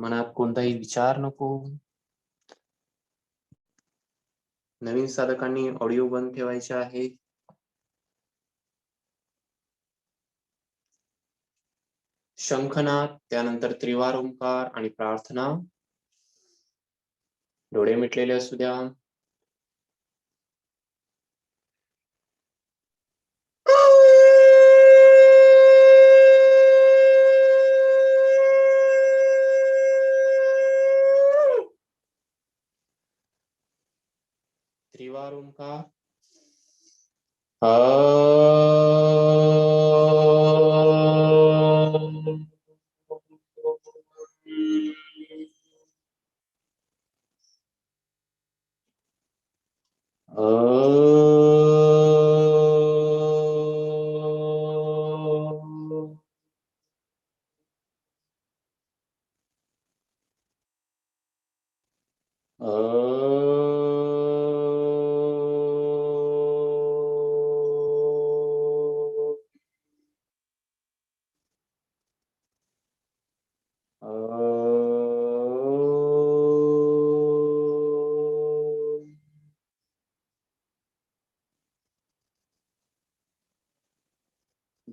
मनात कोणताही विचार नको. नवीन साधकांनी ऑडिओ बंद ठेवायचे आहे. शंखनाद, त्यानंतर त्रिवार ओंकार आणि प्रार्थना. डोळे मिटलेले असू द्या. त्रिवार ओंकार.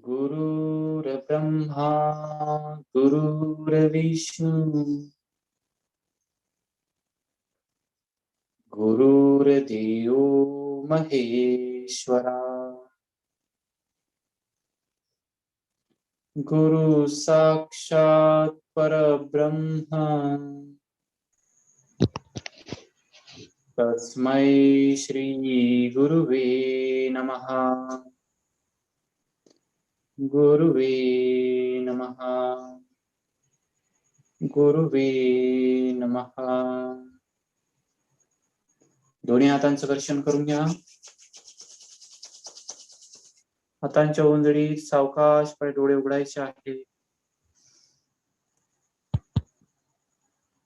गुरुर्ब्रह्मा गुरुर्विष्णु गुरुर्देवो महेश्वरा गुरु साक्षात् परब्रह्म तस्मै श्री गुरुवे नमः. गुरुवे नमः. गुरुवे नमः. दोन्ही हातांचं दर्शन करून घ्या. हातांच्या ओंजळीत सावकाशपणे डोळे उघडायचे आहे.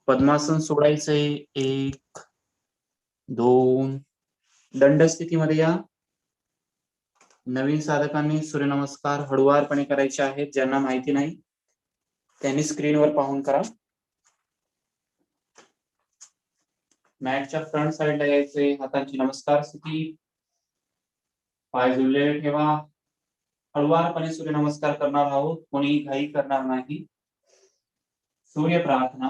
पद्मासन सोडायचंय. 1 2 दंड स्थितीमध्ये या. नवीन साधकांनी सूर्यनमस्कार हळुवारपणे करायचे आहेत. ज्यांना माहिती नाही त्यांनी स्क्रीनवर पाहून करा. मॅटच्या फ्रंट साइडला यायचे. हातांची नमस्कार स्थिती. पाय झुललेले ठेवा. हळुवारपणे सूर्यनमस्कार करणार आहोत. कोणी घाई करणार नाही. सूर्य प्रार्थना.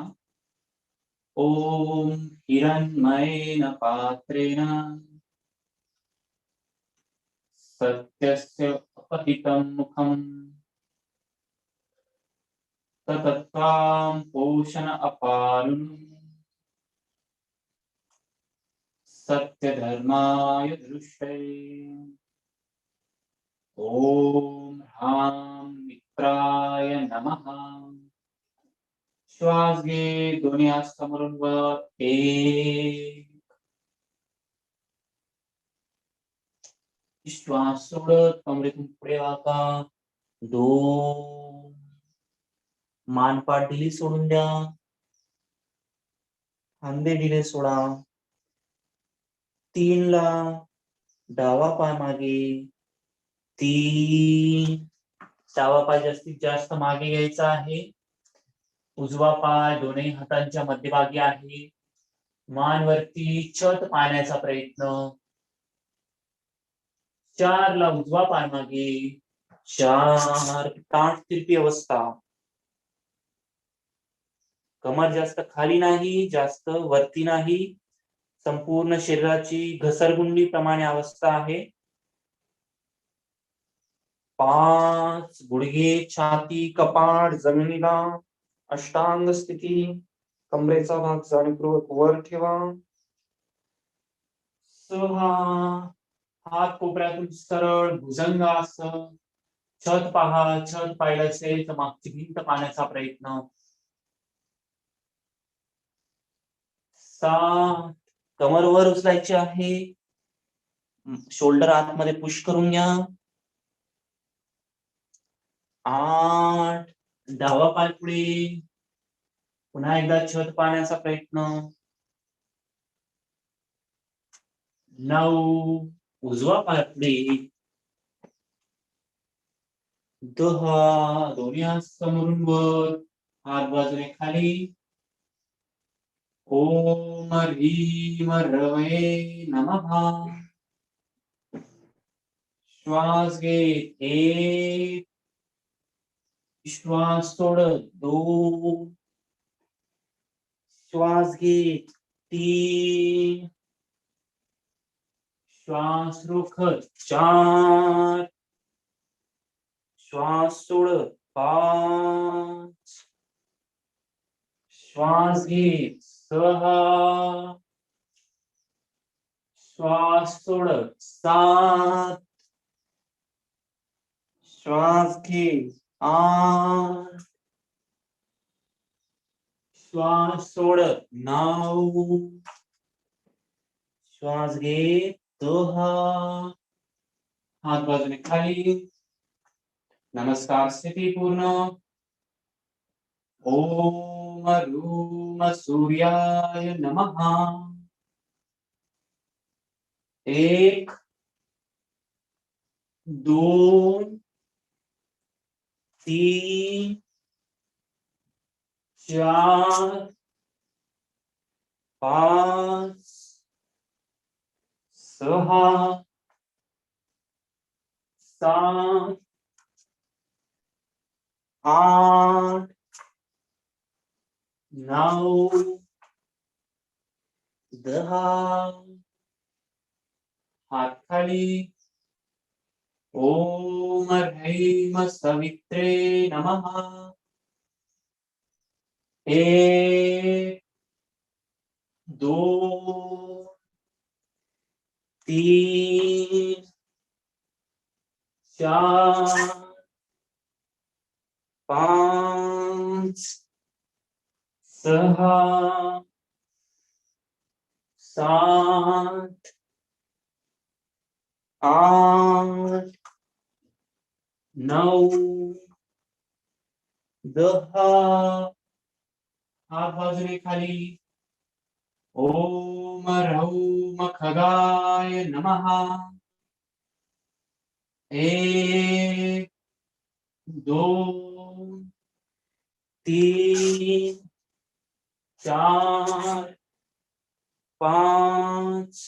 ओम हिरण्मयेन पात्रेण सत्यस्य अपतितं मुखं तत्त्वां पोषण अपारुं सत्यधर्माय दृष्टये. ओम ह्रां मित्राय नमः. श्वास घे. दोन्ही हात समोरून वर. 1 श्वास सोडत कमरेतून पुढे वाका. 2 मानपाट ढिली सोडून द्या. खांदे ढिले सोडा. 3 ला डावा पाय मागे. 3 डावा पाय जास्तीत जास्त मागे घ्यायचा आहे. उजवा पाय दोन्ही हातांच्या मध्यभागी आहे. मान वरती. छत पाहण्याचा प्रयत्न. 4 ला उजवा पाय मागे. 4 ताठ तिरपी अवस्था. कमर जास्त खाली नाही, जास्त वरती नाही. संपूर्ण शरीराची घसरगुंडी प्रमाणे अवस्था आहे. 5 गुडघे, छाती, कपाळ जमिनीला. अष्टांग स्थिती. कमरेचा भाग जाणीवपूर्वक वर ठेवा. 6 हात कोपऱ्यातून सरळ भुजंगासन. छत पहा. छत पाहिलं असेल तर मागची भिंत पाहण्याचा प्रयत्न. 7 कमर वर उचलायची आहे. शोल्डर आतमध्ये पुश करून घ्या. 8 डावा पाय पुढे. पुन्हा एकदा छत पाहण्याचा प्रयत्न. 9 उजवा पाय पुढे. 10 दोन्ही हात समोरून वर. हात बाजूने खाली. ओम ह्रीम रवे नमः. श्वास घे 1, श्वास सोड 2, श्वास घे 3, श्वास रोख 4, श्वास सोड 5, श्वास घे 6, श्वास सोड 7, श्वास घे 8, श्वास सोड 9, श्वास घे 10. हात बाजूने खाली. नमस्कार स्थिती पूर्ण. ओम ह्रूम सूर्याय नमः. 1, 2, 3, 4, 5, 6, 7, 8, 9, 10. हात खाली. ओम ह्रीम सवित्रे नमः. 1, 2, 3, 4, 5, 6, 7, 8, 9, 10. हात बाजूने खाली. ओम ह्रौम खगाय नमः. 1, 2, 3, 4, 5,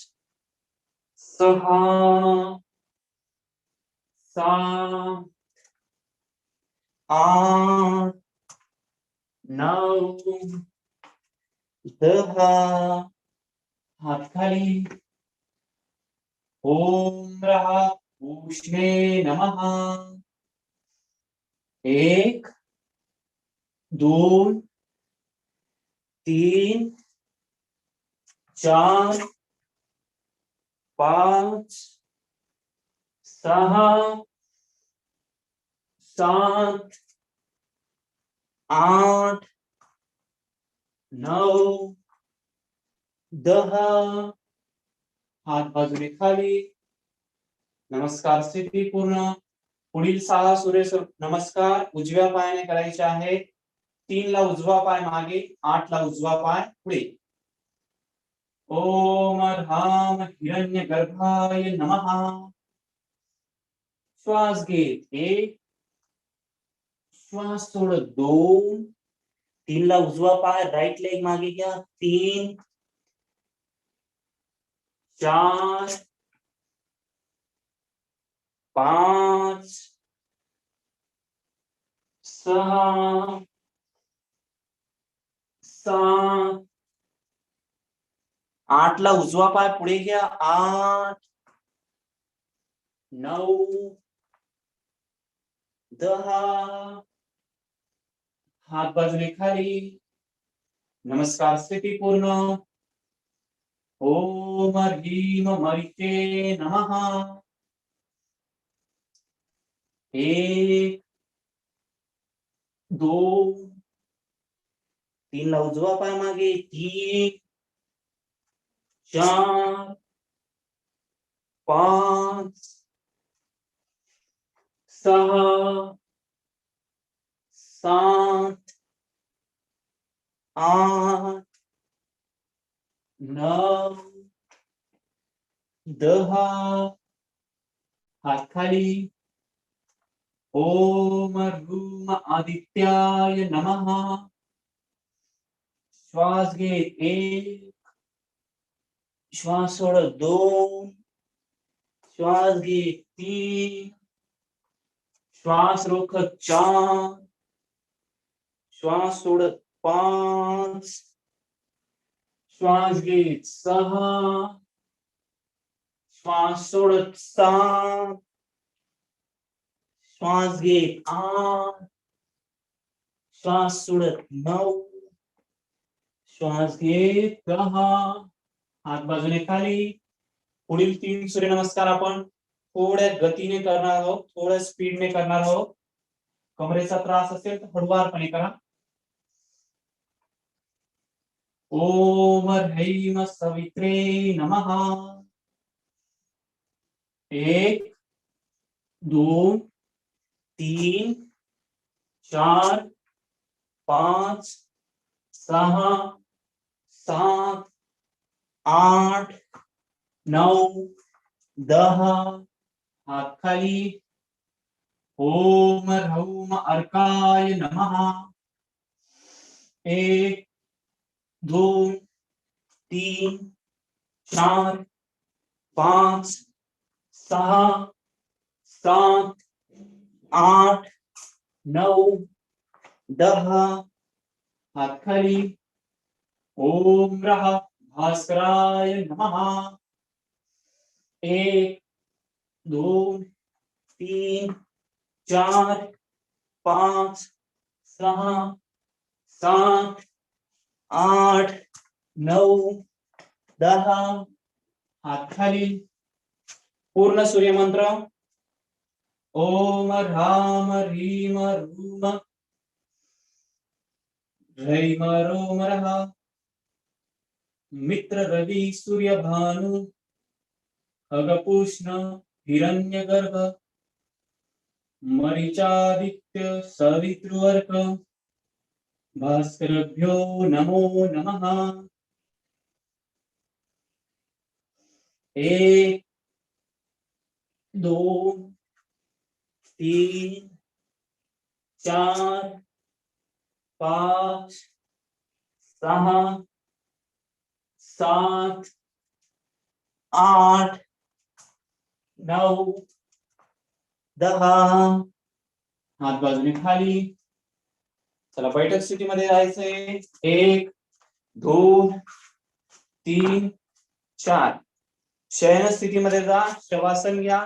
6, 7, 8, 9, 10. हात खाली. ओम उष्णे नमः. 1, 2, 3, 4, 5, 6, 7, 8, 9, 10. हात बाजूने खाली. नमस्कार स्थिती पूर्ण. पुढील 6 सूर्य नमस्कार उजव्या पायाने करायचे आहेत. 3 ला उजवा पाय मागे, 8 ला उजवा पाय पुढे. ओम ह्राम हिरण्यगर्भाय नमः. श्वास घे 1, श्वास सोड 2, 3 ला उजवा पाय राईट लेग मागे घ्या. 3, 4, 5, 6, 7, 8 ला उजवा पाय पुढे घ्या. 8, 9, 10. हात बाजूने खाली. नमस्कार स्थिती पूर्ण. ओम ह्रीम मरिचे नमः. 1, 2, 3 ला उजवा पाय मागे. 3, 4, 5, 6, 7, 8, 9, 10. हात खाली. ओम ह्रूम आदित्याय नमः. श्वास घे 1, श्वास सोड 2, श्वास घे 3, श्वास रोख 4, श्वास सोड 5, श्वास घे 6, श्वास सोड 7, श्वास घे 8, श्वास सोडत 9, श्वास घे 10, हात बाजूने खाली. पुढील 3 सूर्यनमस्कार आपण थोड्या गतीने करणार आहोत, थोड्या स्पीडने करणार आहोत. कमरेचा त्रास असेल तर हळूवारपणे करा. ओम ह्रैम सवित्रे नमः. 1 2 3 4 5 6 7 8 9 10. हात खाली. ओम ह्रौम अर्काय नमः. 1 2 3 4 5 6 7 8 9 10. हात खाली. ओम ग्रह भास्कराय नमः. 1 2 3 4 5 6 7 8 9 10. हात खाली. पूर्ण सूर्यमंत्र. ओम राम ह्रीम रूम ह्रैम रोम रः. मित्र रवि सूर्य भानु खगपूष्ण हिरण्यगर्भ मरीचादित्य सवितृवर्क भास्करभ्यो नमो नमः. 1 2 3 4 5 6 7 8 9 10. हात बाजूने खाली. चला बैठक स्थितीमध्ये जायचंय. 1 2 3 4. शयन स्थितीमध्ये जा. शवासन घ्या.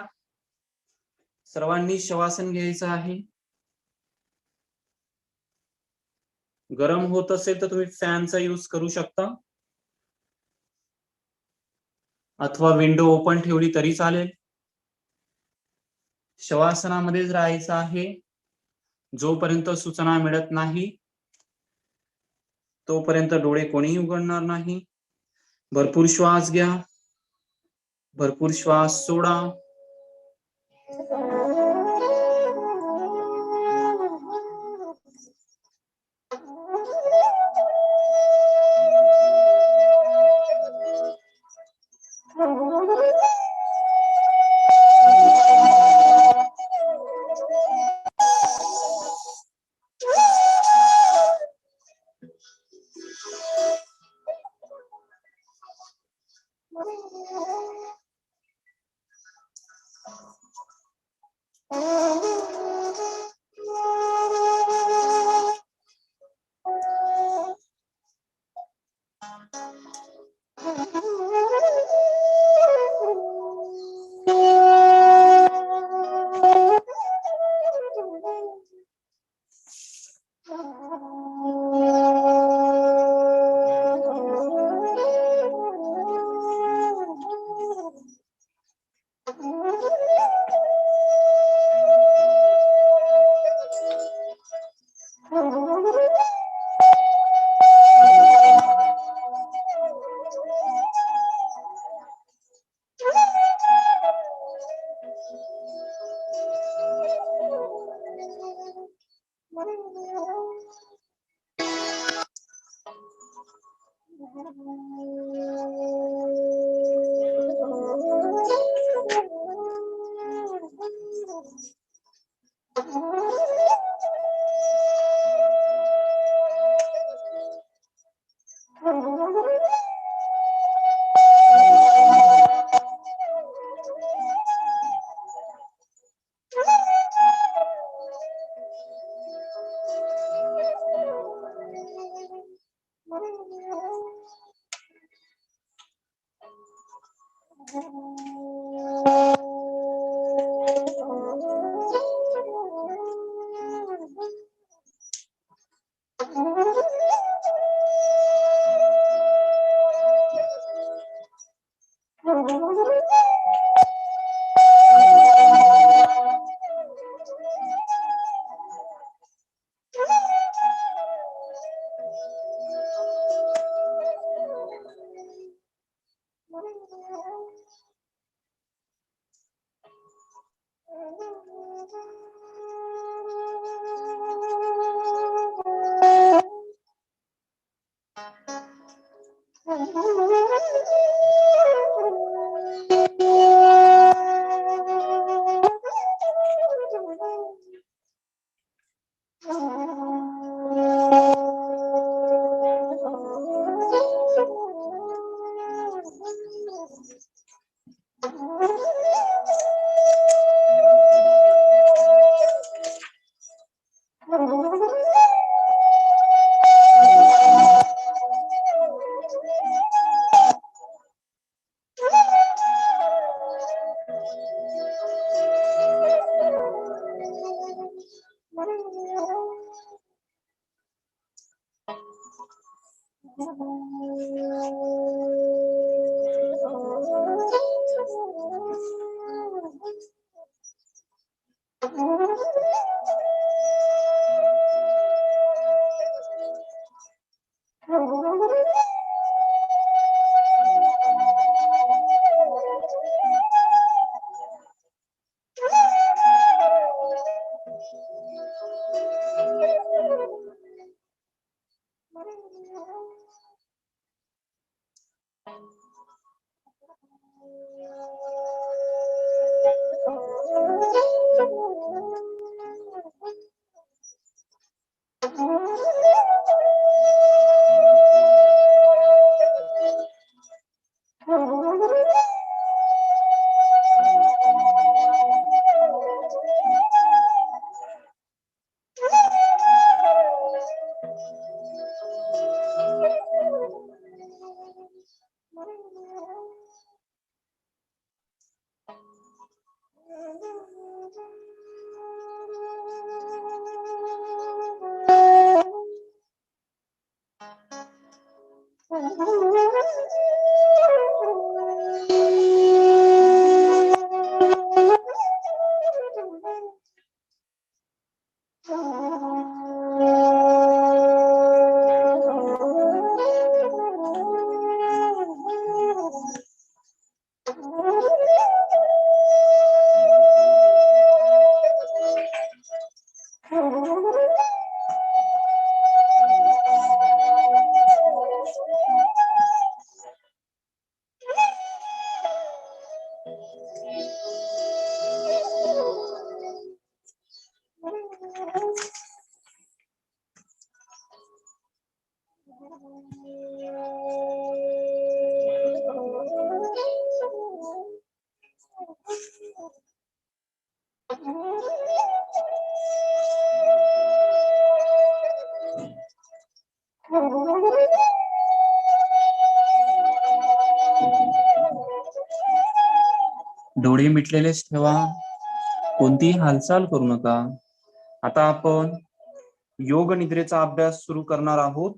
सर्वांनी शवासन घ्यायचं आहे. गरम होत असेल तर तुम्ही फॅनचा यूज करू शकता अथवा विंडो ओपन ठेवली तरी चालेल. शवासनामध्येच राहायचं आहे. जोपर्यंत सूचना मिळत नाही तोपर्यंत डोळे कोणीही उघडणार नाही. भरपूर श्वास घ्या. भरपूर श्वास सोडा. डोळे मिटलेलेच ठेवा, कोणतीही हालचाल करू नका. आता आपण योग निद्रेचा अभ्यास सुरू करणार आहोत.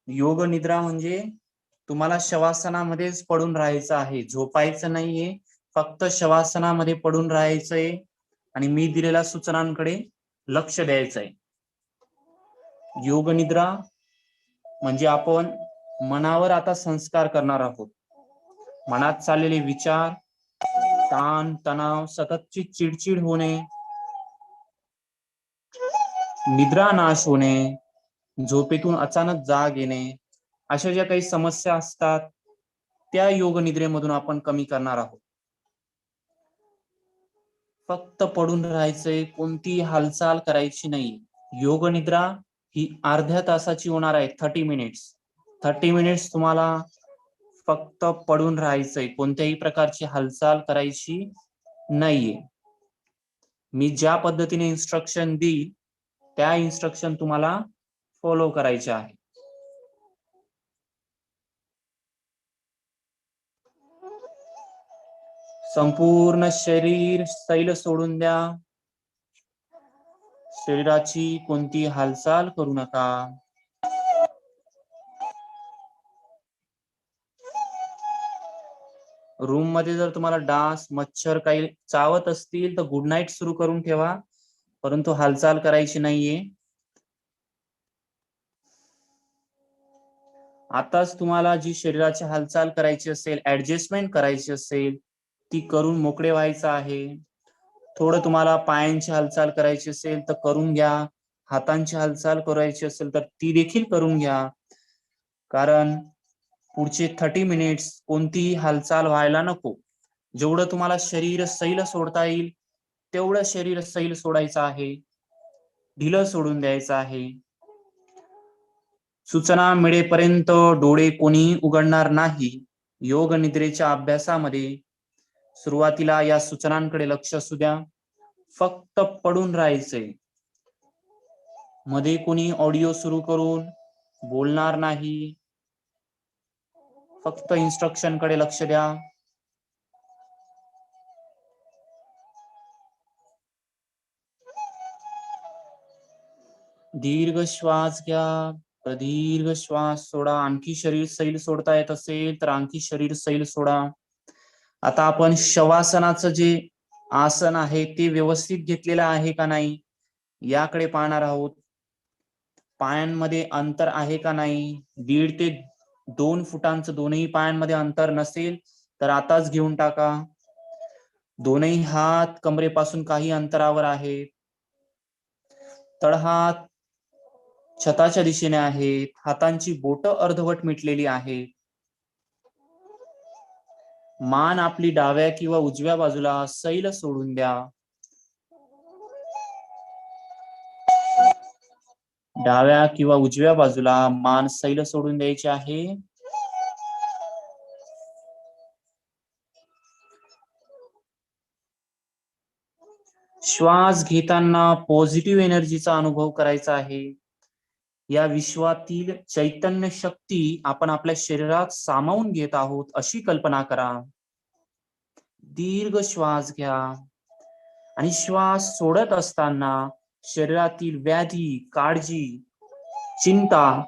योग निद्रा म्हणजे तुम्हाला शवासनामध्येच पडून राहायचं आहे, झोपायचं नाहीये, फक्त शवासनामध्ये पडून राहायचंय आणि मी दिलेल्या सूचनांकडे लक्ष द्यायचंय. योग निद्रा म्हणजे आपण मनावर आता संस्कार करणार आहोत. मनात चाललेले विचार, ताण तणाव, सततची चिडचिड होणे, निद्रा नाश होणे, झोपेतून अचानक जाग येणे, अशा ज्या काही समस्या असतात त्या योग निद्रेमधून आपण कमी करणार आहोत. फक्त पडून राहायचंय, कोणती हालचाल करायची नाही. योग निद्रा ही अर्ध्या तासाची होणार आहे, 30 मिनिट्स तुम्हाला फक्त पडून राहायचंय, कोणत्याही प्रकारची हालचाल करायची नाहीये. मी ज्या पद्धतीने इन्स्ट्रक्शन देईल त्या इन्स्ट्रक्शन तुम्हाला फॉलो करायचे आहे. संपूर्ण शरीर सैल सोडून द्या. शरीराची कोणती हालचाल करू नका. रूम मध्ये जर तुम्हाला डास, मच्छर काही चावत असतील तर गुड नाईट सुरू करून ठेवा, परंतु हालचाल करायची नाहीये. आताच तुम्हाला जी शरीराची हालचाल करायची असेल, ऍडजस्टमेंट करायची असेल, ती करून मोकळे व्हायचं आहे. थोडं तुम्हाला पायांची हालचाल करायची असेल तर करून घ्या, हातांची हालचाल करायची असेल तर ती देखील करून घ्या, कारण पुढचे 30 मिनिट्स कोणतीही हालचाल व्हायला नको. जेवढं तुम्हाला शरीर सैल सोडता येईल तेवढं शरीर सैल सोडायचं आहे, ढिलं सोडून द्यायचं आहे. सूचना मिळेपर्यंत डोळे कोणीही उघडणार नाही. योग निद्रेच्या अभ्यासामध्ये सुरुवातीला या सूचनांकडे लक्ष असू द्या. फक्त पडून राहायचंय. मध्ये कोणी ऑडिओ सुरू करून बोलणार नाही. फक्त इन्स्ट्रक्शन कडे लक्ष द्या. दीर्घ श्वास घ्या, प्रदीर्घ श्वास सोडा. आणखी शरीर सैल सोडता येत असेल तर आणखी शरीर सैल सोडा. आता आपण शवासनाचं जे आसन आहे ते व्यवस्थित घेतलेलं आहे का नाही याकडे पाहणार आहोत. पायांमध्ये अंतर आहे का नाही. 1.5 ते 2 फुटांचं दोनही पायांमध्ये अंतर नसेल तर आताच घेऊन टाका. दोनही हात कमरेपासून काही अंतरावर आहेत. तळहात छताच्या दिशेने आहेत. हातांची बोटं अर्धवट मिटलेली आहेत. मान आपली डाव्या किंवा उजव्या बाजूला सैल सोडून द्या. डाव्या किंवा उजव्या बाजूला मान सैल सोडून द्यायची आहे. श्वास घेताना पॉझिटिव्ह एनर्जीचा अनुभव करायचा आहे. या विश्वातील चैतन्य शक्ती आपण आपल्या शरीरात सामावून घेत आहोत अशी कल्पना करा. दीर्घ श्वास घ्या आणि श्वास सोडत असताना शरीरातील व्याधी, काळजी, चिंता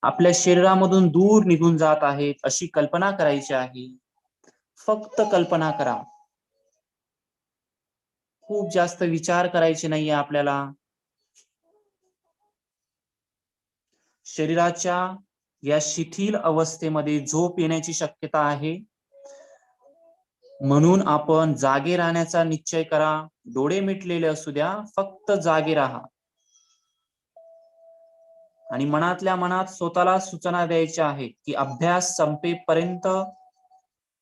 आपल्या शरीरामधून दूर निघून जात आहेत अशी कल्पना करायची आहे. फक्त कल्पना करा. खूप जास्त विचार करायचे नाहीये आपल्याला. शरीराच्या या शिथिल अवस्थेमध्ये झोप येण्याची शक्यता आहे. म्हणून आपण जागे राहण्याचा निश्चय करा. डोळे मिटलेले असू द्या, फक्त जागे राहा. आणि मनातल्या मनात स्वतःला सूचना द्यायच्या आहेत की अभ्यास संपेपर्यंत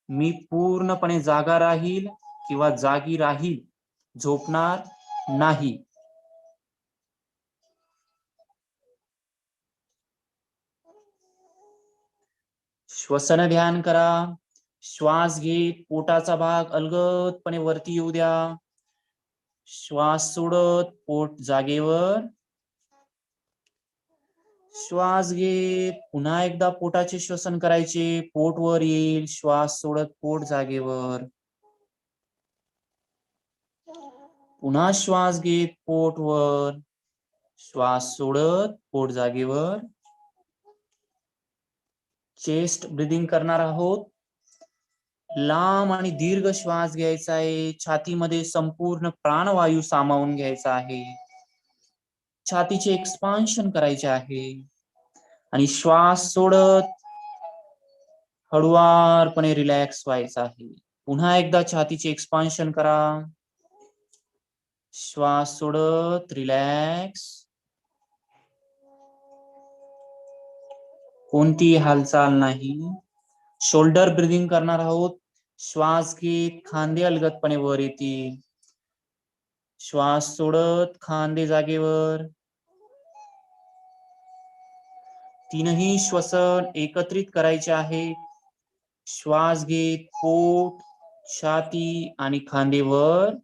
मी पूर्णपणे जागा राहील किंवा जागी राहील, झोपणार नाही. श्वसन ध्यान करा. श्वास घेत पोटाचा भाग अलगदपणे वरती येऊ द्या. श्वास सोडत पोट जागेवर. श्वास घेत पुन्हा एकदा पोटाचे श्वसन करायचे. पोट वर येईल. श्वास सोडत पोट जागेवर. पुन्हा श्वास घेत पोट वर. श्वास सोडत पोट जागेवर. चेस्ट ब्रीदिंग करणार आहोत. लांब आणि दीर्घ श्वास घ्यायचा आहे. छातीमध्ये संपूर्ण प्राणवायू सामावून घ्यायचा आहे. छातीचे एक्सपान्शन करायचे आहे आणि श्वास सोडत हळुवारपणे रिलॅक्स व्हायचं आहे. पुन्हा एकदा छातीचे एक्सपान्शन करा. श्वास सोडत रिलॅक्स. कोणतीही हालचाल नाही. शोल्डर ब्रीदिंग करणार आहोत. श्वास घेत खांदे अलगदपणे वर येतील. श्वास सोडत खांदे जागेवर. तीनही श्वसन एकत्रित करायचे आहे. श्वास घेत पोट, छाती आणि खांदे वर.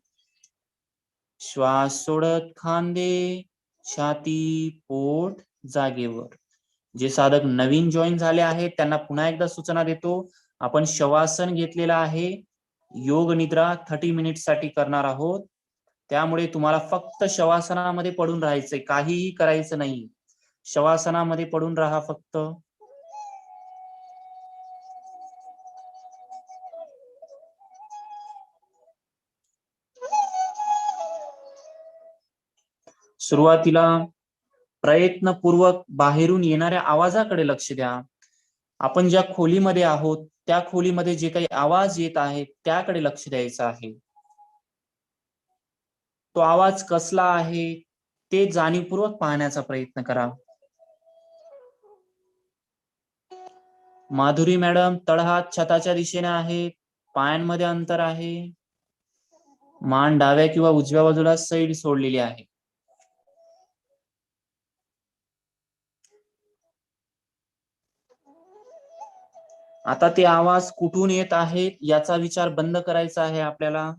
श्वास सोडत खांदे, छाती, पोट जागेवर. जे साधक नवीन जॉईन झाले आहेत त्यांना पुन्हा एकदा सूचना देतो. आपण शवासन घेतलेला आहे. योग निद्रा 30 मिनिट साठी करणार आहोत. त्यामुळे तुम्हाला फक्त शवासनामध्ये पडून राहायचंय. काहीही करायचं नाही. शवासनामध्ये पडून राहा फक्त. सुरुवातीला प्रयत्नपूर्वक बाहेरून येणाऱ्या आवाजाकडे लक्ष द्या. आपण ज्या खोलीमध्ये आहोत त्या खोलीमध्ये जे काही आवाज येत आहे त्याकडे लक्ष द्यायचं आहे. तो आवाज कसला आहे ते जाणीवपूर्वक पाहण्याचा प्रयत्न करा. माधुरी मॅडम, तळहात छताच्या दिशेने आहेत. पायांमध्ये अंतर आहे. मान डाव्या किंवा उजव्या बाजूला सैल सोडलेली आहे. आता ते आवाज कुठून येत आहेत याचा विचार बंद करायचा आहे आपल्याला.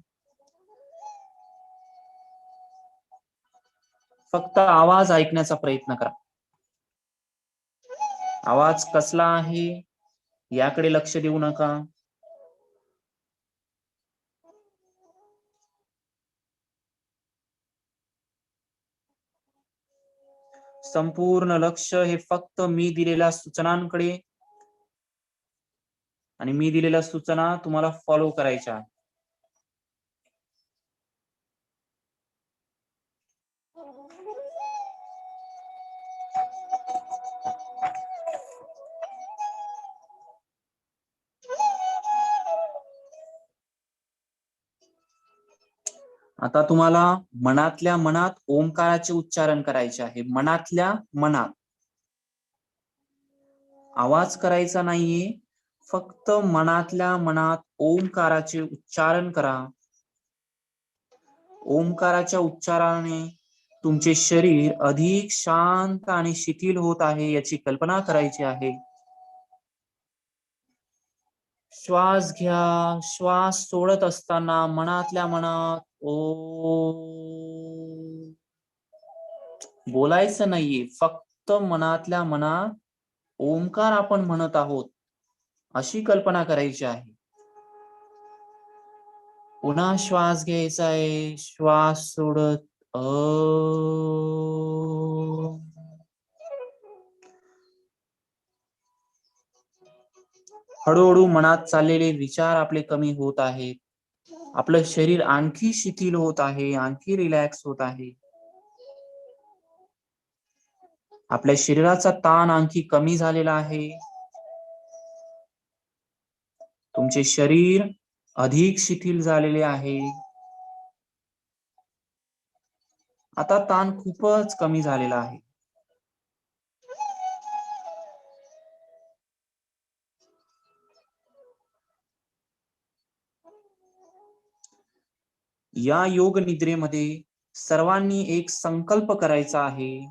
फक्त आवाज ऐकण्याचा प्रयत्न करा. आवाज कसला आहे याकडे लक्ष देऊ नका. संपूर्ण लक्ष हे फक्त मी दिलेल्या सूचनांकडे आणि मी दिलेल्या सूचना तुम्हाला फॉलो करायच्या. आता तुम्हाला मनातल्या मनात ओंकाराचे उच्चारण करायचे आहे. मनातल्या मनात आवाज करायचा नाहीये, फक्त मनातल्या मनात ओंकाराचे उच्चारण करा. ओंकाराच्या उच्चाराने तुमचे शरीर अधिक शांत आणि शिथिल होत आहे याची कल्पना करायची आहे. श्वास घ्या. श्वास सोडत असताना मनातल्या मनात ओम. बोलायचं नाहीये, फक्त मनातल्या मनात ओंकार आपण म्हणत आहोत अशी कल्पना करायची आहे. पुन्हा श्वास घ्यायचा आहे. श्वास सोडत हळूहळू मनात चाललेले विचार आपले कमी होत आहेत. आपलं शरीर आणखी शिथिल होत आहे, आणखी रिलॅक्स होत आहे. आपल्या शरीराचा ताण आणखी कमी झालेला आहे. तुमचे शरीर अधिक शिथिल झालेले आहे. आता ताण खूपच कमी झालेला आहे. या योग निद्रेमध्ये सर्वांनी एक संकल्प करायचा आहे.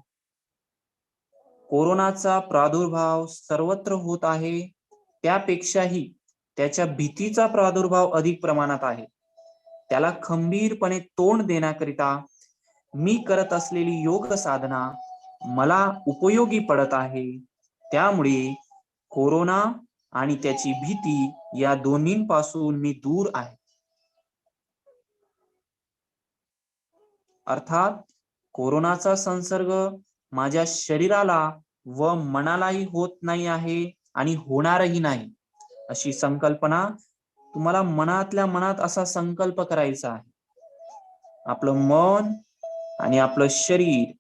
कोरोनाचा प्रादुर्भाव सर्वत्र होत आहे, त्यापेक्षाही त्याच्या भीतीचा प्रादुर्भाव अधिक प्रमाणात आहे. त्याला खंबीरपणे तोंड देण्याकरिता मी करत असलेली योग साधना मला उपयोगी पडत आहे. त्यामुळे कोरोना आणि त्याची भीती या दोन्हींपासून मी दूर आहे. अर्थात कोरोनाचा संसर्ग माझ्या शरीराला व मनालाही होत नाही आहे आणि होणारही नाही, अशी संकल्पना तुम्हाला मनातल्या मनात असा संकल्प करायचा आहे. आपलं मन आणि आपलं शरीर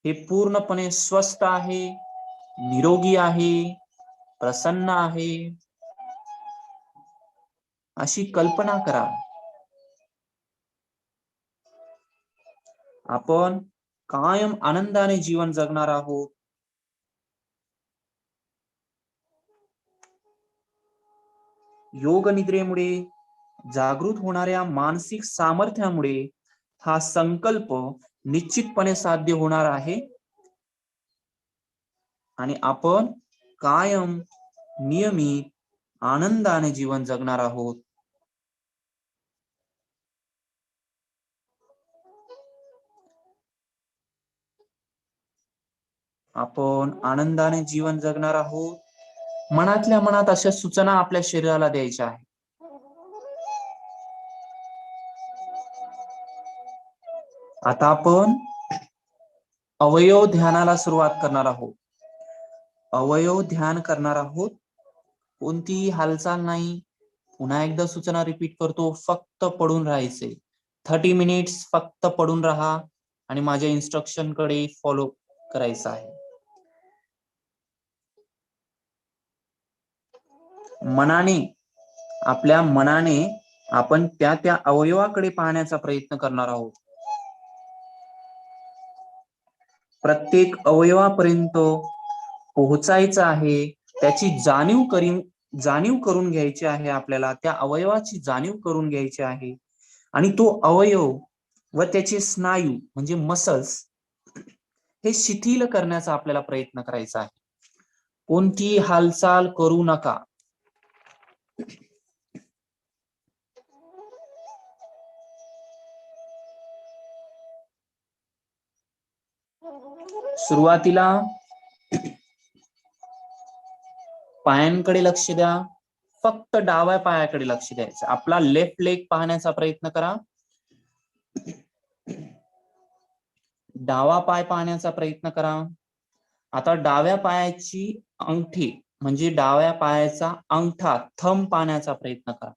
हे पूर्णपणे स्वस्थ आहे, निरोगी आहे, प्रसन्न आहे, अशी कल्पना करा. आपण कायम आनंदाने जीवन जगणार आहोत. योग निद्रेमुळे जागृत होणाऱ्या मानसिक सामर्थ्यामुळे हा संकल्प निश्चितपणे साध्य होणार आहे आणि आपण कायम नियमित आनंदाने जीवन जगणार आहोत. आपण आनंदाने जीवन जगणार आहोत. मनातल्या मनात अशा सूचना आपल्या शरीराला द्यायच्या आहेत. आता आपण अवयव ध्यानाला सुरुवात करणार आहोत. अवयव ध्यान करणार आहोत. कोणतीही हालचाल नाही. पुन्हा एकदा सूचना रिपीट करतो, फक्त पडून राहायचे. 30 मिनिट्स फक्त पडून राहा आणि माझ्या इन्स्ट्रक्शन कडे फॉलो करायचं आहे. आपल्या मनाने आपण त्या अवयवाकडे पाहण्याचा प्रयत्न करणार आहोत. प्रत्येक अवयवापर्यंत पोहोचायचं आहे, त्याची जाणीव करून घ्यायची आहे. आपल्याला त्या अवयवाची जाणीव करून घ्यायची आहे आणि तो अवयव व त्याचे स्नायू म्हणजे मसल्स हे शिथिल करण्याचा आपल्याला प्रयत्न करायचा आहे. कोणती हालचाल करू नका. सुरुवातीला पायांकडे लक्ष द्या. फक्त डाव्या पायाकडे लक्ष द्यायचं. आपला लेफ्ट लेग पाहण्याचा प्रयत्न करा. डावा पाय पाहण्याचा प्रयत्न करा. आता डाव्या पायाची अंगठी म्हणजे डाव्या पायाचा अंगठा थंब पाहण्याचा प्रयत्न करा.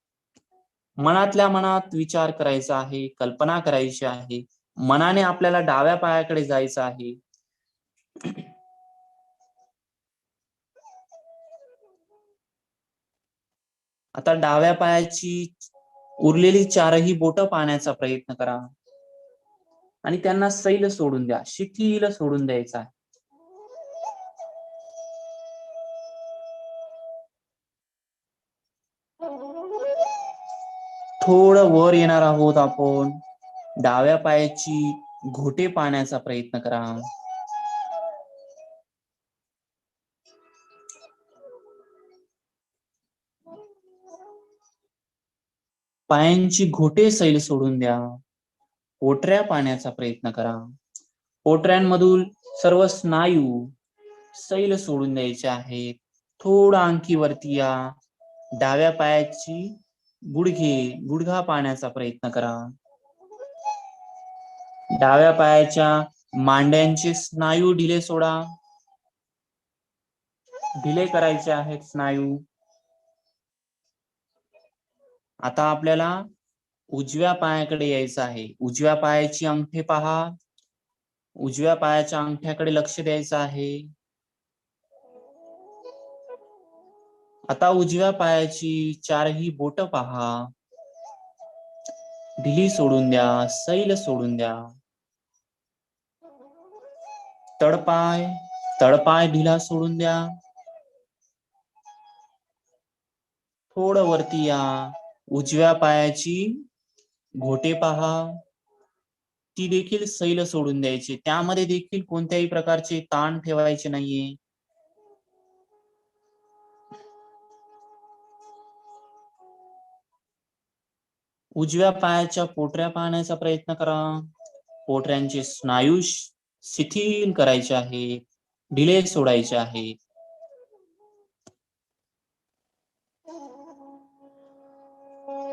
मनातल्या मनात विचार करायचा आहे, कल्पना करायची आहे. मनाने आपल्याला डाव्या पायाकडे जायचं आहे. आता डाव्या पायाची उरलेली चारही बोटं पाहण्याचा प्रयत्न करा आणि त्यांना सैल सोडून द्या, शिथिल सोडून द्यायचा आहे. थोडं वर येणार आहोत आपण. डाव्या पायाची घोटे पाहण्याचा प्रयत्न करा. पायांची घोटे सैल सोडून द्या. पोटऱ्या पाहण्याचा प्रयत्न करा. पोटऱ्यांमधून सर्व स्नायू सैल सोडून द्यायचे आहेत. थोडं आणखी या. डाव्या पायाची गुडघा पाहण्याचा प्रयत्न करा. डाव्या पायाच्या मांड्यांचे स्नायू ढिले सोडा. ढिले करायचे आहेत स्नायू. आता आपल्याला उजव्या पायाकडे यायचं आहे. उजव्या पायाची अंगठे पहा. उजव्या पायाच्या अंगठ्याकडे लक्ष द्यायचं आहे. आता उजव्या पायाची चारही बोट पहा. ढिली सोडून द्या, सैल सोडून द्या. तळपाय ढिला सोडून द्या. थोडं वरती या. उजव्या पायाची घोटे पहा. ती देखील सैल सोडून द्यायची. त्यामध्ये देखील कोणत्याही प्रकारचे ताण ठेवायचे नाहीये. उजव्या पायाच्या पोटऱ्या पाहण्याचा प्रयत्न करा. पोटऱ्यांचे स्नायू शिथिल करायचे आहे, ढिले सोडायचे आहे.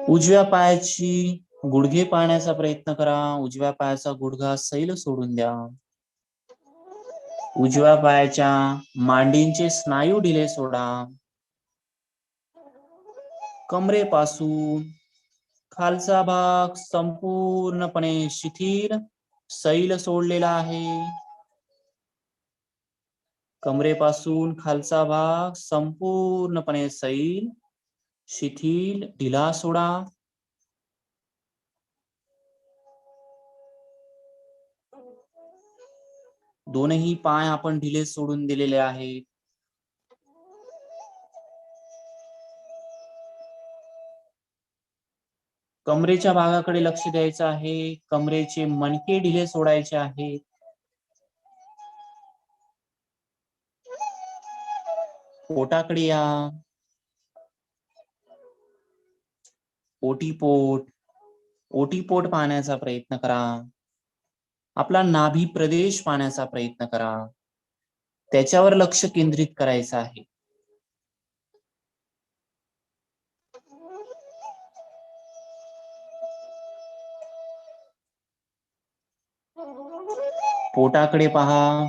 उजव्या पायाची गुडघे पाहण्याचा प्रयत्न करा. उजव्या पायाचा गुडघा सैल सोडून द्या. उजव्या पायाच्या मांडींचे स्नायू ढिले सोडा. कमरेपासून खालचा भाग संपूर्णपणे शिथिल सैल सोडलेला आहे. कमरेपासून खालचा भाग संपूर्णपणे सैल शिथिल ढिला सोडा. दोनही पाय आपण ढिले सोडून दिलेले आहेत. कमरेच्या भागाकडे लक्ष द्यायचं आहे. कमरेचे मणके ढिले सोडायचे आहेत. पोटाकडे या. ओटीपोट पाहण्याचा प्रयत्न करा. आपला नाभी प्रदेश पाहण्याचा प्रयत्न करा. त्याच्यावर लक्ष केंद्रित करायचं आहे. पोटाकडे पहा.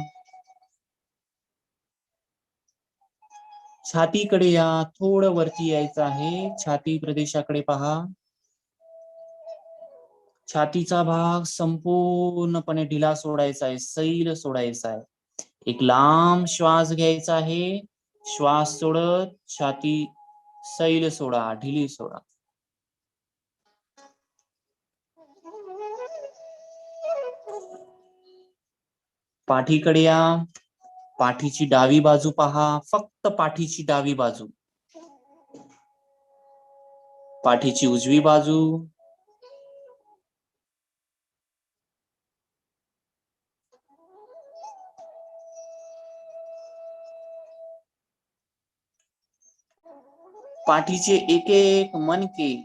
छातीकडे या. थोडं वरती यायचं आहे. छाती प्रदेशाकडे पहा. छातीचा भाग संपूर्णपणे ढिला सोडायचा आहे, सैल सोडायचा आहे. एक लांब श्वास घ्यायचा आहे. श्वास सोडत छाती सैल सोडा, ढिली सोडा. पाठीकडे या. पाठीची डावी बाजू पहा. फक्त पाठीची डावी बाजू. पाठीची उजवी बाजू. पाठीचे एक एक मणके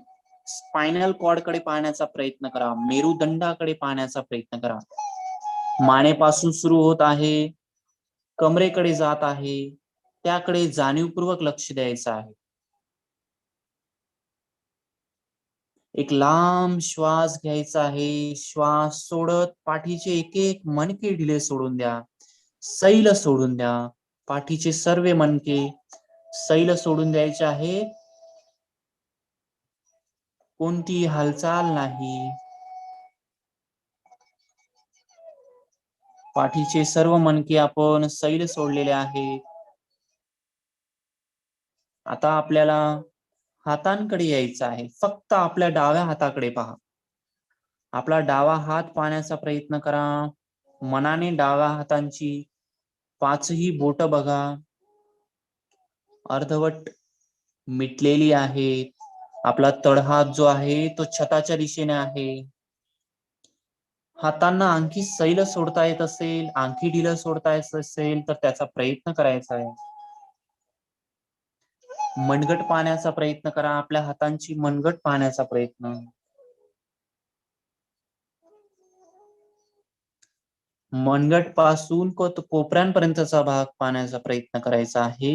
स्पायनल कॉर्ड कडे पाहण्याचा प्रयत्न करा. मेरुदंडाकडे पाहण्याचा प्रयत्न करा. मानेपासून सुरू होत आहे, कमरेकडे जात आहे, त्याकडे जाणीवपूर्वक लक्ष द्यायचं आहे. एक लांब श्वास घ्यायचा आहे. श्वास सोडत पाठीचे एक एक मणके ढिले सोडून द्या. सैल सोडून द्या. पाठीचे सर्व मणके सैल सोडून द्यायचे आहे. कोणती हालचाल नाही. पाठीचे सर्व मणके आपण सैल सोडलेले आहेत. आता आपल्याला हातांकडे यायचं आहे. फक्त आपल्या डाव्या हाताकडे पहा. आपला डावा हात पाहण्याचा प्रयत्न करा. मनाने डाव्या हातांची 5ही बोट बघा. अर्धवट मिटलेली आहेत. आपला तळहात जो आहे तो छताच्या दिशेने आहे. हातांना आणखी सैल सोडता येत असेल, आणखी ढिलं सोडता येत असेल तर त्याचा प्रयत्न करायचा आहे. मनगट पाहण्याचा प्रयत्न करा. आपल्या हातांची मनगट पाहण्याचा प्रयत्न. मनगट पासून कोपऱ्यांपर्यंतचा भाग पाहण्याचा प्रयत्न करायचा आहे.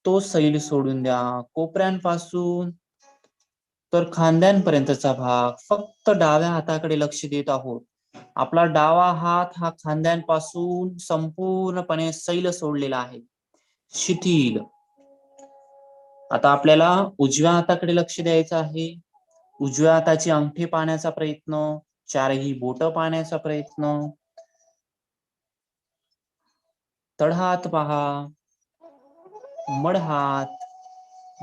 तो सैल सोडून द्या. कोपऱ्यांपासून तर खांद्यांपर्यंतचा भाग. फक्त डाव्या हाताकडे लक्ष देत आहोत. आपला डावा हात हा खांद्यांपासून संपूर्णपणे सैल सोडलेला आहे, शिथिल. आता आपल्याला उजव्या हाताकडे लक्ष द्यायचं आहे. उजव्या हाताची अंगठी पाहण्याचा प्रयत्न, 4ही बोट पाहण्याचा प्रयत्न. तळहात पहा, मडहात,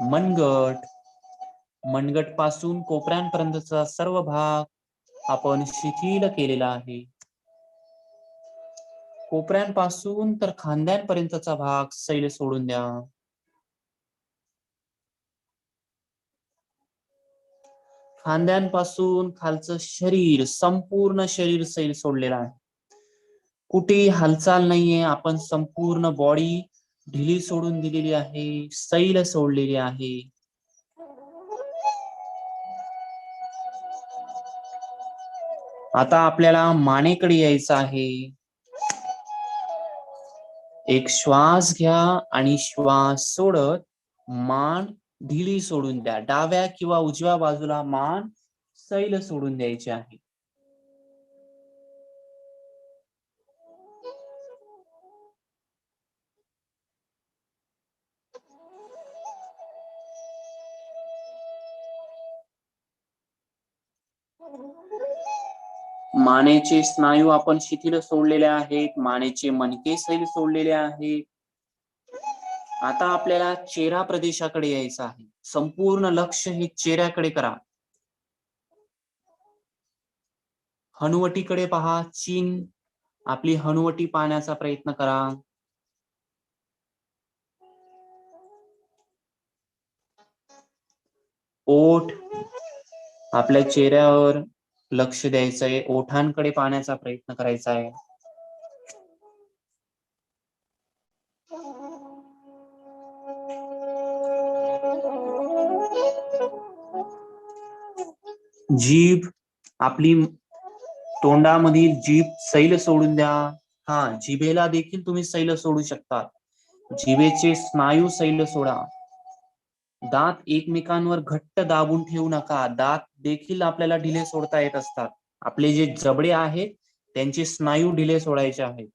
मनगट. मनगट पासून कोपऱ्यांपर्यंतचा सर्व भाग आपण शिथिल केलेला आहे. कोपऱ्यांपासून तर खांद्यांपर्यंतचा भाग सैल सोडून द्या. खांद्यांपासून खालचं शरीर, संपूर्ण शरीर सैल सोडलेलं आहे. कुठेही हालचाल नाहीये. आपण संपूर्ण बॉडी ढिली सोडून दिलेली आहे, सैल सोडलेली आहे. आता आपल्याला मानेकडे यायचं आहे. एक श्वास घ्या आणि श्वास सोडत मान ढिली सोडून द्या. डाव्या किंवा उजव्या बाजूला मान सैल सोडून द्यायची आहे. मानेचे स्नायू आपण शिथिल सोडलेले आहेत. मानेचे मणके सैल सोडलेले आहेत. आता आपल्याला चेहरा प्रदेशाकडे यायचं आहे. संपूर्ण लक्ष हे चेहऱ्याकडे करा. हनुवटीकडे पहा. चीन, आपली हनुवटी पाहण्याचा प्रयत्न करा. ओठ, आपल्या चेहऱ्यावर लक्ष द्यायचंय. ओठांकडे पाहण्याचा प्रयत्न करायचा आहे. जीभ, आपली तोंडामधील जीभ सैल सोडून द्या. हा, जिभेला देखील तुम्ही सैल सोडू शकता. जिभेचे स्नायू सैल सोडा. दात एकमेकांवर घट्ट दाबून ठेवू नका. दात देखील आपल्याला ढिले सोडता येत असतात. आपले जे जबडे आहेत त्यांचे स्नायू ढिले सोडायचे आहेत.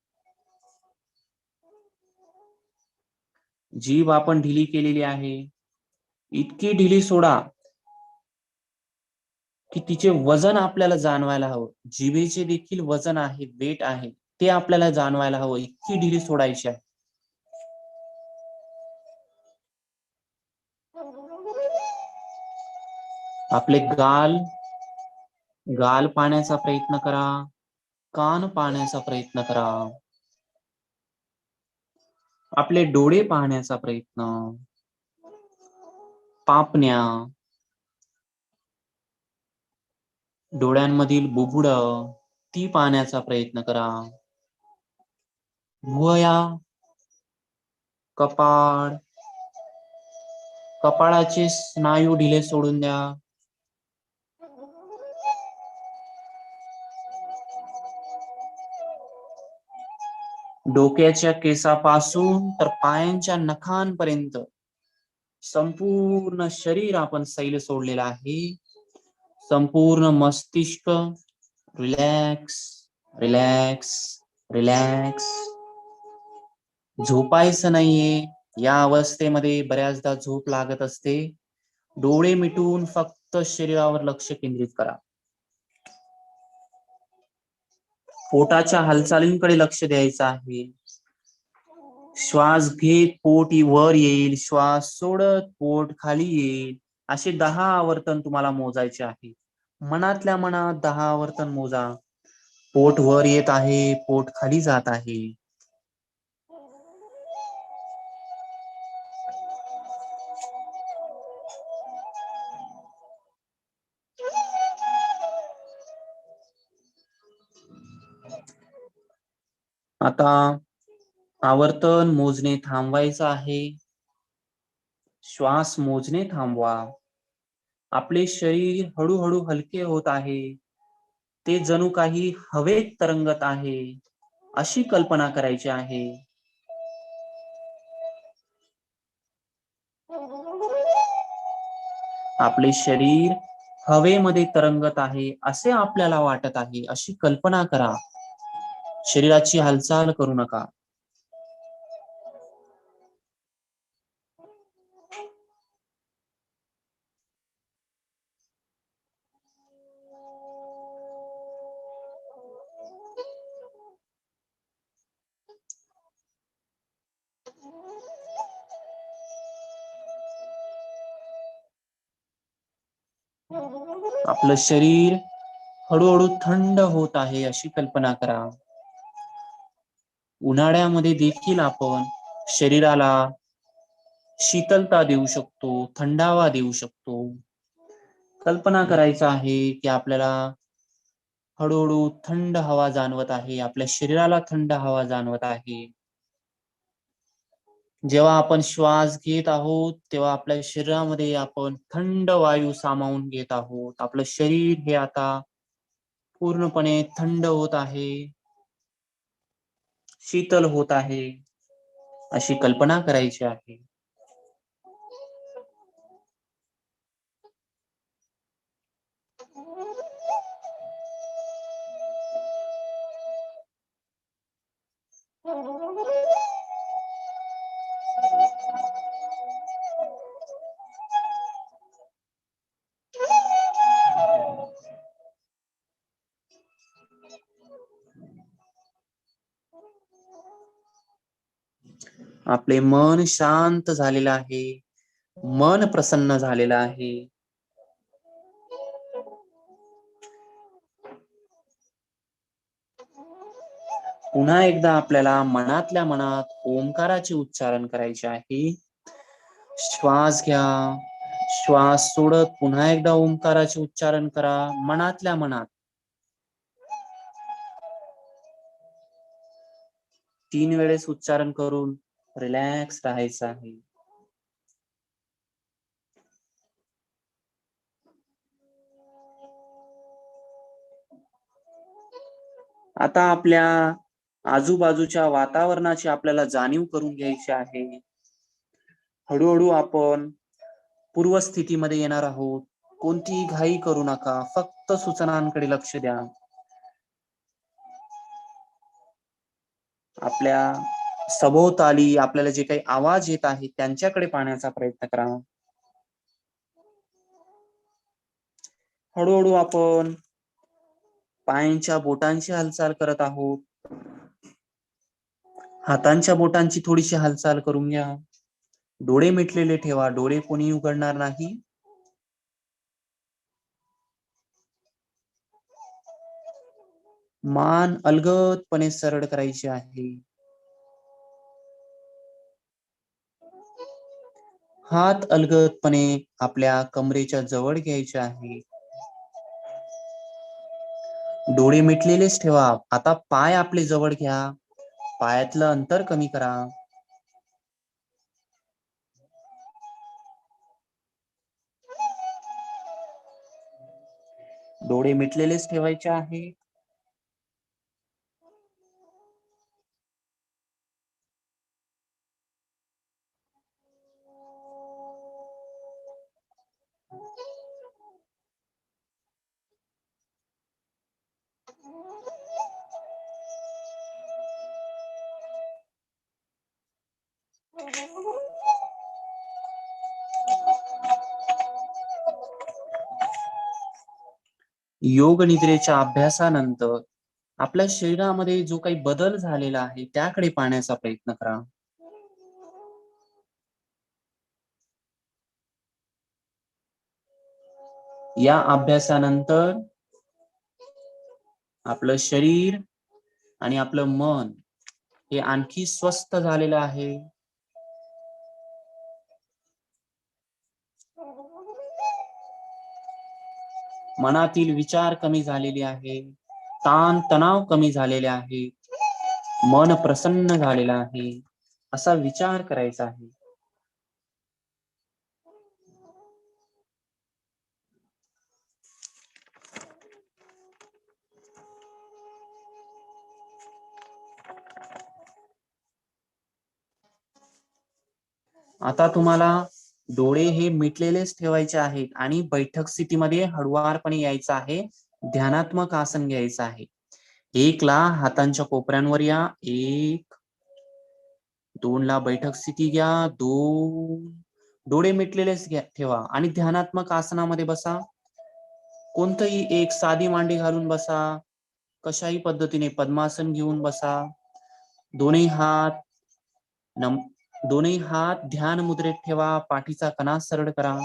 जीभ आपण ढिली केलेली आहे. इतकी ढिली सोडा की तिचे वजन आपल्याला जाणवायला हवं. जिभेचे देखील वजन आहे, वेट आहे, ते आपल्याला जाणवायला हवं. इतकी ढिली सोडायची आहे. आपले गाल पाहण्याचा प्रयत्न करा. कान पाहण्याचा प्रयत्न करा. आपले डोळे पाहण्याचा प्रयत्न. पापण्या, डोळ्यांमधील बुबुळ ती पाहण्याचा प्रयत्न करा. भुवया, कपाळ, कपाळाचे स्नायू ढिले सोडून द्या. डोक्याच्या केसापासून तर पायांच्या नखांपर्यंत संपूर्ण शरीर आपण सैल सोडलेलं आहे. संपूर्ण मस्तिष्क रिलॅक्स रिलॅक्स रिलॅक्स. झोपायचं नाहीये. या अवस्थेमध्ये बऱ्याचदा झोप लागत असते. डोळे मिटून फक्त शरीरावर लक्ष केंद्रित करा. पोटाच्या हालचालींकडे लक्ष द्यायचं आहे. श्वास घेत पोट वर येईल, श्वास सोडत पोट खाली येईल. असे 10 आवर्तन तुम्हाला मोजायचे आहे. मनातल्या मनात 10 आवर्तन मोजा. पोट वर येत आहे, पोट खाली जात आहे. आता आवर्तन मोजणे थांबवायचं आहे. श्वास मोजणे थांबवा. आपले शरीर हळूहळू हलके होत आहे. ते जणू काही हवेत तरंगत आहे अशी कल्पना करायची आहे. आपले शरीर हवेमध्ये तरंगत आहे असे आपल्याला वाटत आहे अशी कल्पना करा. शरीराची हालचाल करू नका. आपलं शरीर हळूहळू थंड होत आहे अशी कल्पना करा. उन्हाळ्यामध्ये देखील आपण शरीराला शीतलता देऊ शकतो, थंडावा देऊ शकतो. कल्पना करायचं आहे की आपल्याला हळूहळू थंड हवा जाणवत आहे. आपल्या शरीराला थंड हवा जाणवत आहे. जेव्हा आपण श्वास घेत आहोत तेव्हा आपल्या शरीरामध्ये आपण थंड वायू सामावून घेत आहोत. आपलं शरीर हे आता पूर्णपणे थंड होत आहे, शीतल होत आहे अशी कल्पना करायची आहे. आपले मन शांत झालेलं आहे. मन प्रसन्न झालेलं आहे. पुन्हा एकदा आपल्याला मनातल्या मनात ओंकाराचे उच्चारण करायचे आहे. श्वास घ्या, श्वास सोडत पुन्हा एकदा ओंकाराचे उच्चारण करा मनातल्या मनात. 3 वेळेस उच्चारण करून रिलॅक्स राहायचं आहे. आता आपल्या आजूबाजूच्या वातावरणाची आपल्याला जाणीव करून घ्यायची आहे. हळूहळू आपण पूर्वस्थितीमध्ये येणार आहोत. कोणतीही घाई करू नका. फक्त सूचनांकडे लक्ष द्या. आपल्या सभोवताली आपल्याला जे काही आवाज येत आहेत त्यांच्याकडे पाहण्याचा प्रयत्न करा. हळूहळू आपण पायांच्या बोटांची हालचाल करत आहोत. हातांच्या बोटांची थोडीशी हालचाल करून घ्या. डोळे मिटलेले ठेवा. डोळे कोणी उघडणार नाही. मान अलगदपणे सरळ करायची आहे. हात अलगदपणे आपल्या कमरेच्या जवळ घ्यायचे आहे. डोळे मिटलेलेच ठेवा. आता पाय आपले जवळ घ्या. पायातलं अंतर कमी करा. डोळे मिटलेलेच ठेवायचे आहे. योग निद्रेच्या अभ्यासानंतर आपल्या शरीरामध्ये जो काही बदल झालेला आहे त्याकडे पाहण्याचा प्रयत्न करा. या अभ्यासानंतर आपलं शरीर आणि आपलं मन हे आणखी स्वस्थ झालेलं आहे. मनातील विचार कमी झालेले आहे, ताण तणाव कमी झालेले आहे, मन प्रसन्न झालेलं आहे, असा विचार करायचा आहे. आता तुम्हाला डोळे हे मिटलेलेच ठेवायचे आहेत आणि बैठक स्थितीमध्ये हळुवारपणे यायचं आहे. ध्यानात्मक आसन घ्यायचं आहे. 1 ला हातांच्या कोपऱ्यांवर या. 1, 2 ला बैठक स्थिती घ्या. 2, डोळे मिटलेलेच ठेवा आणि ध्यानात्मक आसनामध्ये बसा. कोणतंही एक साधी मांडी घालून बसा. कशाही पद्धतीने पद्मासन घेऊन बसा. दोन्ही हात ध्यान मुद्रेत ठेवा. पाठीचा कणा सरळ करा.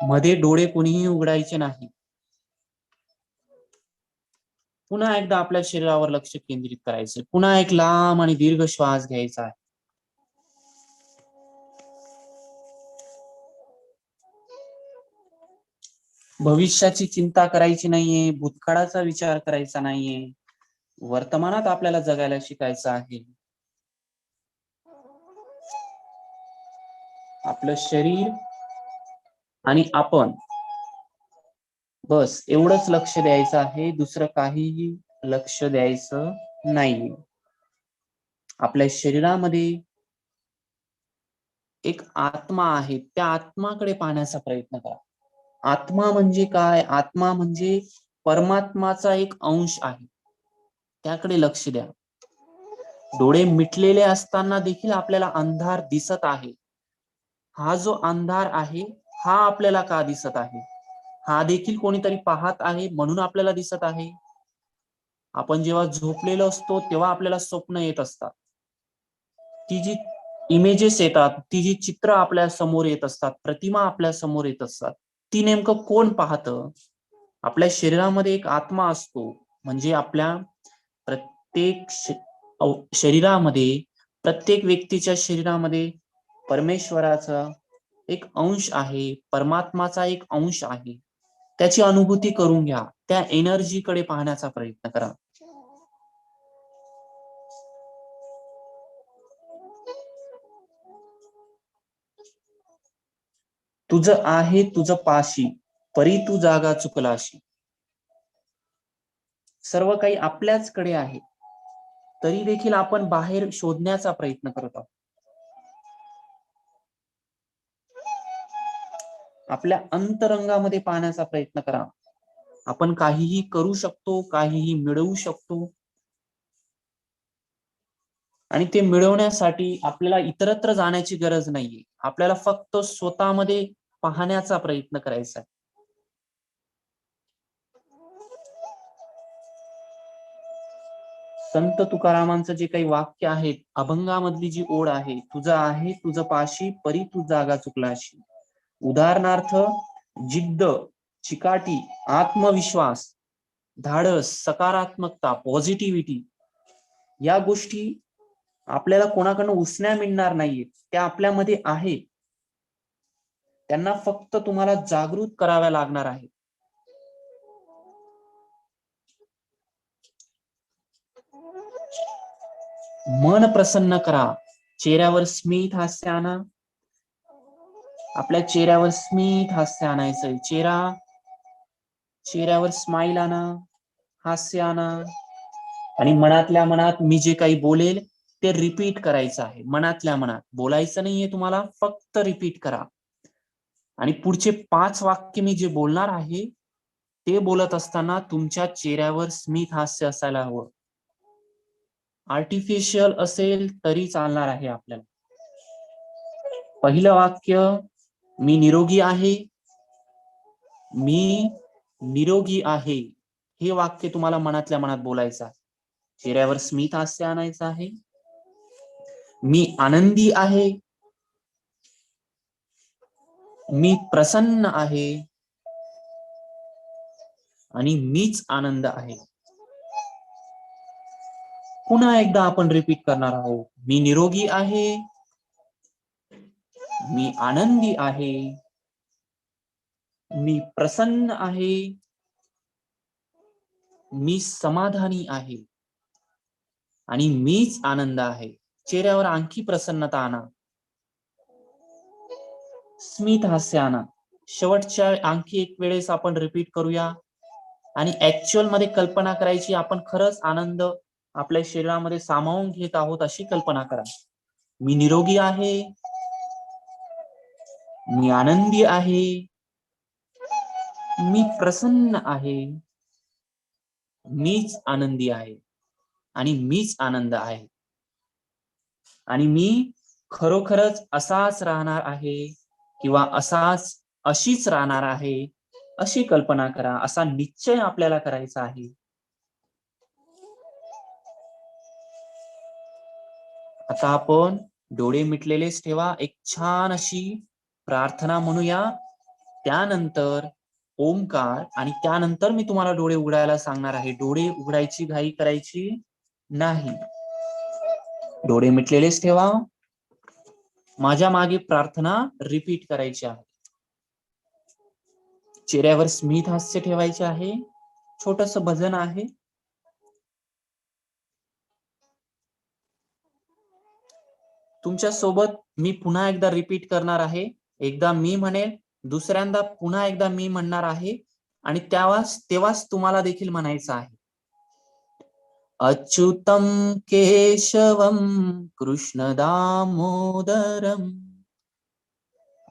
मध्ये डोळे कोणीही उघडायचे नाही. पुन्हा एकदा आपल्या शरीरावर लक्ष केंद्रित करायचं. पुन्हा एक लांब आणि दीर्घ श्वास घ्यायचा आहे. भविष्याची चिंता करायची नाहीये, भूतकाळाचा विचार करायचा नाहीये. वर्तमानात आपल्याला जगायला शिकायचं आहे. आपलं शरीर आणि आपण, बस एवढंच लक्ष द्यायचं आहे. दुसरं काहीही लक्ष द्यायचं नाही. आपल्या शरीरामध्ये एक आत्मा आहे, त्या आत्माकडे पाहण्याचा प्रयत्न करा. आत्मा म्हणजे काय? आत्मा म्हणजे परमात्माचा एक अंश आहे. त्याकडे लक्ष द्या. डोळे मिटलेले असताना देखील आपल्याला अंधार दिसत आहे. हा जो अंधार आहे, हा आपल्याला का दिसत आहे? हा देखील कोणीतरी पाहत आहे म्हणून आपल्याला दिसत आहे. आपण जेव्हा झोपलेलो असतो तेव्हा आपल्याला स्वप्न येत असतात. ती जी इमेजेस येतात, ती जी चित्र आपल्या समोर येत असतात, प्रतिमा आपल्या समोर येत असतात, ती नेमकं कोण पाहतं? आपल्या शरीरामध्ये एक आत्मा असतो, म्हणजे आपल्या प्रत्येक शरीरामध्ये, प्रत्येक व्यक्तीच्या शरीरामध्ये परमेश्वराचा एक अंश आहे, परमात्माचा एक अंश आहे. त्याची अनुभूती करून घ्या. त्या एनर्जीकडे पाहण्याचा प्रयत्न करा. तुझं आहे तुझं पाशी, परी तू जागा चुकलाशी. सर्व काही आपल्याचकडे आहे, तरी देखील आपण बाहेर शोधण्याचा प्रयत्न करत आहोत. आपल्या अंतरंगामध्ये पाहण्याचा प्रयत्न करा. आपण काहीही करू शकतो, काहीही मिळवू शकतो, आणि ते मिळवण्यासाठी आपल्याला इतरत्र जाण्याची गरज नाहीये. आपल्याला फक्त स्वतःमध्ये पाहण्याचा प्रयत्न करायचा आहे. संत तुकारामांचं जे काही वाक्य आहेत, अभंगामधली जी ओळ आहे, तुझं आहे तुझं पाशी, परी तू जागा चुकलाशी. उदाहरणार्थ, जिद्द, चिकाटी, आत्मविश्वास, धाडस, सकारात्मकता, पॉझिटिव्हिटी, या गोष्टी आपल्याला कोणाकडून उसण्या मिळणार नाहीये, त्या आपल्यामध्ये आहे. त्यांना फक्त तुम्हाला जागृत कराव्या लागणार आहे. मन प्रसन्न करा. चेहऱ्यावर स्मित हास्य आणा. आपल्या चेहऱ्यावर स्मित हास्य आणायचंय. चेहऱ्यावर स्माइल आणा, हास्य आणा, आणि मनातल्या मनात मी जे काही बोलेल ते रिपीट करायचं आहे. मनातल्या मनात बोलायचं नाहीये तुम्हाला, फक्त रिपीट करा. आणि पुढचे 5 वाक्य मी जे बोलणार आहे ते बोलत असताना तुमच्या चेहऱ्यावर स्मित हास्य असायला हवं. आर्टिफिशियल असेल तरी चालणार आहे आपल्याला. पहिलं वाक्य, मी निरोगी आहे, मी निरोगी आहे हे वाक्य तुम्हाला मनातल्या मनात बोलायचं आहे. चेहऱ्यावर स्मित हास्य आणायचं आहे. मी आनंदी आहे, मी प्रसन्न आहे आणि मीच आनंद आहे. पुन्हा एकदा आपण रिपीट करणार आहोत. मी निरोगी आहे, मी आनंदी आहे, मी प्रसन्न आहे, मी समाधानी आहे आणि मीच आनंद आहे. चेहऱ्यावर आणखी प्रसन्नता आणा, स्मित हास्य आणा. शेवटच्या आणखी एक वेळेस आपण रिपीट करूया आणि ऍक्च्युअल मध्ये कल्पना करायची, आपण खरंच आनंद आपल्या शरीरामध्ये सामावून घेत आहोत अशी कल्पना करा. मी निरोगी आहे, मी आनंदी आहे, मी प्रसन्न आहे, मीच आनंदी आहे आणि मीच आनंद आहे आणि मी खरोखरच असाच राहणार आहे किंवा अशीच राहणार आहे अशी कल्पना करा. असा निश्चय आपल्याला करायचा आहे. आता आपण डोळे मिटलेलेच ठेवा. एक छान अशी प्रार्थना म्हणूया, त्यानंतर ओमकार आणि त्यानंतर मी तुम्हाला डोळे उघडायला सांगणार आहे. डोळे उघडायची घाई करायची नाही. डोळे मिटलेलेच ठेवा. माझ्या मागे प्रार्थना रिपीट करायची आहे. चेहऱ्यावर स्मित हास्य ठेवायचे आहे. छोटस भजन आहे. तुमच्या सोबत मी पुन्हा एकदा रिपीट करणार आहे. एकदा मी म्हणेल, दुसऱ्यांदा पुन्हा एकदा मी म्हणणार आहे आणि तेव्हाच तुम्हाला देखील म्हणायचं आहे. अच्युतं केशवं कृष्ण दामोदरम्,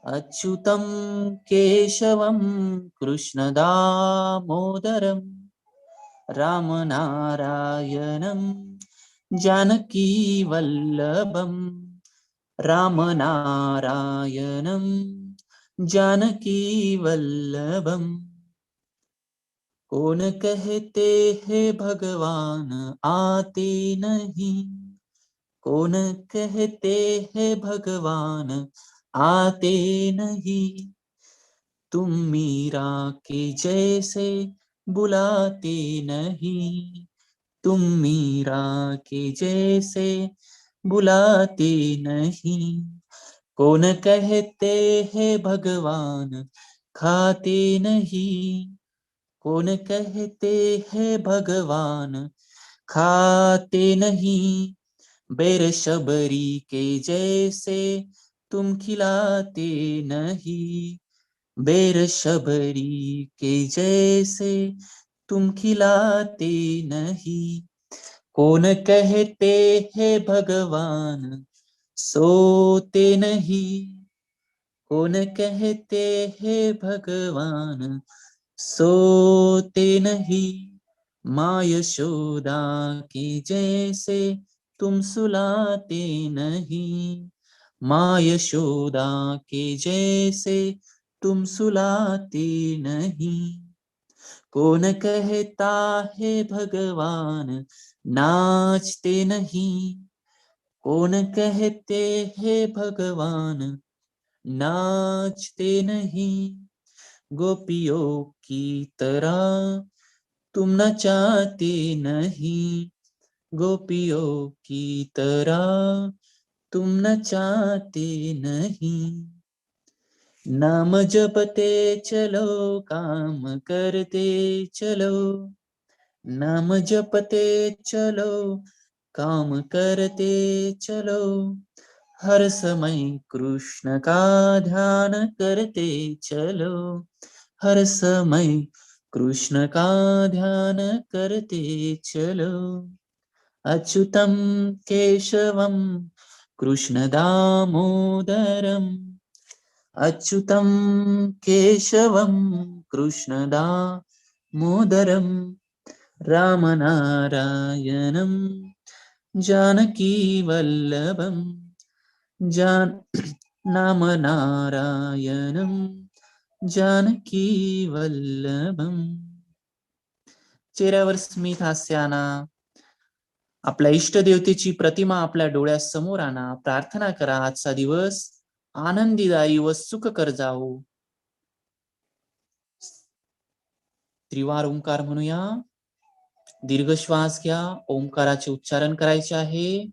अच्युतं केशवं कृष्ण दामोदरम्, रामनारायणं जानकी वल्लभम्, रामनारायणं जानकी वल्लभम्. कौन कहते हैं भगवान आते नहीं, कौन कहते हैं भगवान आते नहीं, तुम मीरा के जैसे बुलाते नहीं, तुम मीरा के जैसे बुलाते नहीं. कौन कहते हैं भगवान खाते नहीं, कौन कहते हैं भगवान खाते नहीं, बैर शबरी के जैसे तुम खिलाते नहीं, बैर शबरी के जैसे तुम खिलाते नहीं. कौन कहते हैं भगवान सोते नहीं, कौन कहते हैं भगवान सोते नहीं, माँ यशोदा की जैसे तुम सुलाते नहीं, माँ यशोदा के जैसे तुम सुलाते नहीं. कौन कहता है भगवान नाचते नहीं, कौन कहते हैं भगवान नाचते नहीं, गोपियों की तरह तुम नचाते नहीं, गोपियों की तरह तुम नचाते नहीं. नाम जपते चलो काम करते चलो, नाम जपते चलो काम करते चलो, हर समय कृष्ण का ध्यान करते चलो, हर समय कृष्ण का ध्यान करते चलो. अच्युतं केशवं कृष्ण दामोदरम्, अच्युतं केशवं कृष्ण दामोदरम्, रामनारायणं जानकी वल्लभम्, नाम नारायणं जानकी वल्लभम. चेहऱ्यावर स्मित हास्य आणा. आपल्या इष्टदेवतेची प्रतिमा आपल्या डोळ्यासमोर आणा. प्रार्थना करा आजचा दिवस आनंदीदायी व सुखकर जावो. त्रिवार ओंकार म्हणूया. दीर्घ श्वास घ्या. ओंकाराचे उच्चारण करायचे आहे.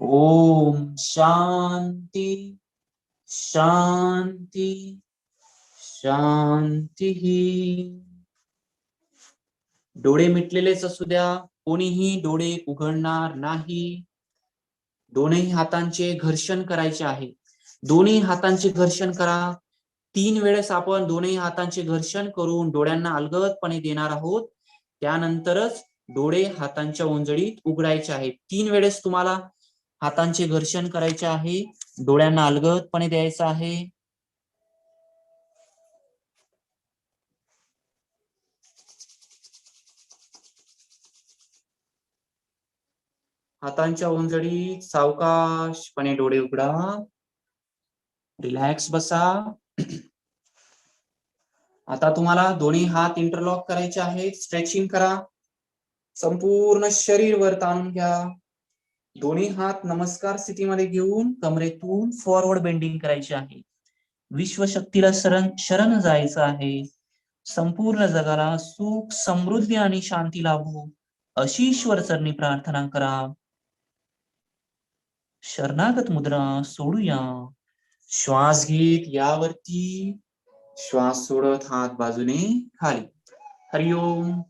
ओम शांती शांती शांती. डोळे मिटलेलेच असू द्या. कोणीही डोळे उघडणार नाही. दोन्ही हातांचे घर्षण करायचे आहे. दोन्ही हातांचे घर्षण करा. 3 वेळेस आपण दोन्ही हातांचे घर्षण करून डोळ्यांना अलगदपणे देणार आहोत. त्यानंतरच डोळे हातांच्या ओंजळीत उघडायचे आहेत. 3 वेळेस तुम्हाला हातांचे घर्षण करायचे आहे. डोळ्यांना अलगदपणे द्यायचं आहे. हातांच्या ओंजळीत सावकाशपणे डोळे उघडा. रिलॅक्स बसा. आता तुम्हाला दोन्ही हात इंटरलॉक करायचे आहेत. स्ट्रेचिंग करा. संपूर्ण शरीर वर ताणून घ्या. दोन्ही हात नमस्कार स्थितीमध्ये घेऊन कमरेतून फॉरवर्ड बेंडिंग करायची आहे. विश्वशक्तीला शरण जायचं आहे. संपूर्ण जगाला सुख समृद्धी आणि शांती लाभो अशी ईश्वर चरणी प्रार्थना करा. शरणागत मुद्रा सोडूया. श्वास घेत यावरती, श्वास सोडत हात बाजूने खाली. हरिओम.